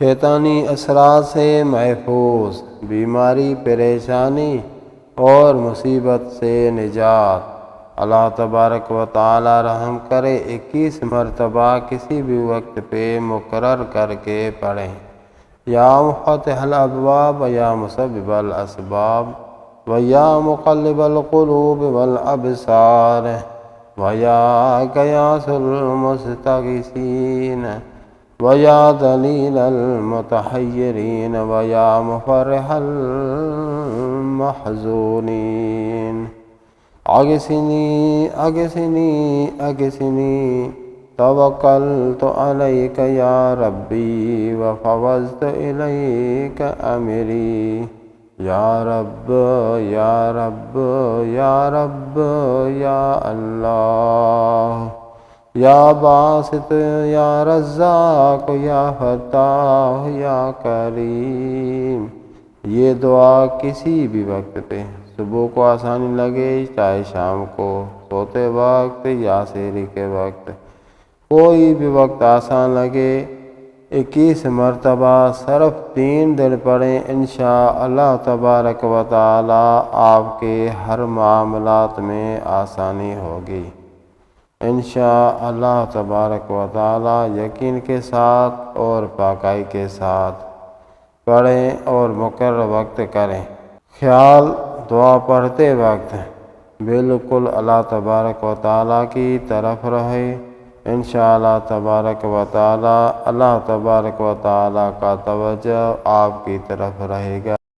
شیطانی اثرات سے محفوظ، بیماری، پریشانی اور مصیبت سے نجات۔ اللہ تبارک و تعالی رحم کرے 21 مرتبہ کسی بھی وقت پہ مقرر کر کے پڑھیں۔ یا مفتح الابواب یا مسبب الاسباب و یا مقلب القلوب والابصار و یا غیاث المستغیثین و یا دلیل المتحیرین و یا مفرح المحزونین۔ اغثنی اغثنی اغثنی توکلت علیک یا ربی وفوضت الیک امری۔ یا رب یا رب یا رب یا اللہ، یا باسط یا رزاق یا فتاح یا کریم۔ یہ دعا کسی بھی وقت پہ، صبح کو آسانی لگے چاہے شام کو، سوتے وقت یا سحری کے وقت، کوئی بھی وقت آسان لگے 21 مرتبہ صرف 3 دن پڑھیں، انشاءاللہ تبارک و تعالی آپ کے ہر معاملات میں آسانی ہوگی۔ انشاءاللہ تبارک و تعالی یقین کے ساتھ اور پاکی کے ساتھ پڑھیں اور مقرر وقت کریں۔ خیال دعا پڑھتے وقت بالکل اللہ تبارک و تعالی کی طرف رہے۔ انشاءاللہ تبارک و تعالی اللہ تبارک و تعالی کا توجہ آپ کی طرف رہے گا۔